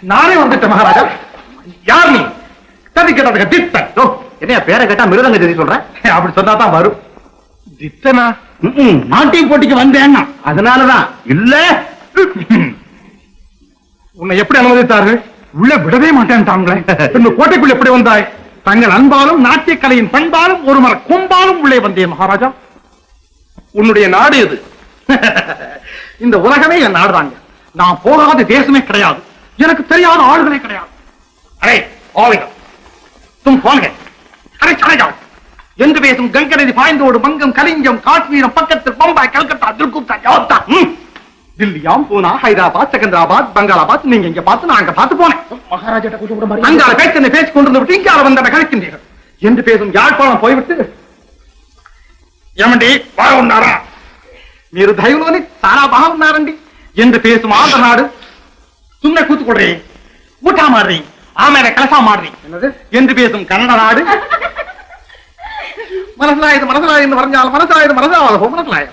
நானே வந்துட்டேன் மகாராஜா. யார் நீ? கதை கேட்டதுக்கு தித்தன். என்ன பேரை கேட்டா மிருதங்க ஜதி சொல்றேன். அப்படி சொன்னாதான் வரும். தித்தனா? நாட்டிய போட்டிக்கு வந்தேன்னா அதனாலதான். இல்ல உன்னை எப்படி அனுமதித்தார்கள்? உள்ள விடவே மாட்டேன்ட்டாங்களே. கோட்டைக்குள் எப்படி வந்தாய்? தங்கள் அன்பாலும் நாட்டிய கலையின் பண்பாலும் ஒரு மர கொம்பாலும் உள்ளே வந்தேன் மகாராஜா. உன்னுடைய நாடு எது? இந்த உலகமே என் நாடுதாங்க. நான் போகாத தேசமே கிடையாது. எனக்கு தெரியாத ஆளுகளே கிடையாது. அரே ஆளுங்க தும் போங்க. அரே சரையா எங்கு பேசும் கங்கை நதி பாய்ந்தோடு மங்கம் கலிங்கம் காஷ்மீரம் பக்கத்தில் பம்பாய் கல்கத்தா திருக்கூத்தா யோத்தா தில்லியாம் பூனா ஹைதராபாத் செகந்திராபாத் பங்களாபாத் நீங்க இங்க பார்த்து நான் அங்க பார்த்து போனேன். மகாராஜா கொஞ்சம் அங்கால பேச்சு பேசி கொண்டு விட்டு இங்கால வந்த கழிக்கின்றீர்கள் என்று பேசும் யாழ்ப்பாணம் போய்விட்டு ఏమండి బాగున్నారా మీరు దైవంలోని చాలా బాగున్నారండి ಎಂದು பேசும் ஆந்திர நாடு சும்மா கூத்துக்கொள்றீ ஊட்டா மாடுறீ ஆமேல கலசா மாடுறீ என்று பேசும் கன்னட நாடு மனசிலாயுது மறைஞ்சால் மனசாயுது மனசாவதோ மனசிலாய்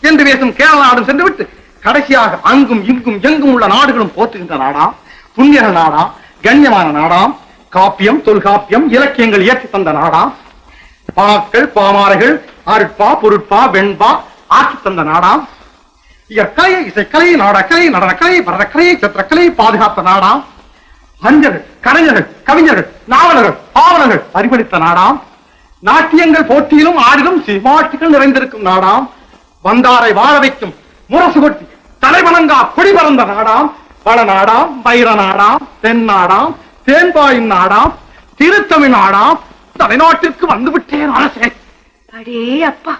என்று பேசும் கேரள நாடும் சென்று விட்டு கடைசியாக அங்கும் இங்கும் எங்கும் உள்ள நாடுகளும் போற்றுகின்ற நாடாம், புண்ணிய நாடாம், கண்ணியமான நாடாம், காப்பியம் தொல்காப்பியம் இலக்கியங்கள் இயற்றி தந்த நாடாம், பாக்கள் பாமாரைகள் அருட்பா பொருட்பா வெண்பா ஆக்கி தந்த நாடாம், இயற்கலை இசைக்கலை நாடக்கலை நடனக்கலை பரதக்கலை சித்திரக்கலை பாதுகாத்த நாடாம், அறிஞர்கள் கலைஞர்கள் கவிஞர்கள் நாவலர்கள் பாவலர்கள் அறிவளித்த நாடாம், நாட்டியங்கள் போட்டியிலும் ஆடிலும் சிவாட்டிகள் நிறைந்திருக்கும் நாடாம், வந்தாரை வாழ வைக்கும் முரசு கொட்டி தலைவணங்கா கொடி பறந்த நாடாம், வள நாடாம், வைர நாடாம், தென் நாடாம், தேன்பாயின் நாடாம், திருத்தமிழ் நாடாம், தலைநாட்டிற்கு வந்துவிட்டேன் அரசே. அடே அப்பா,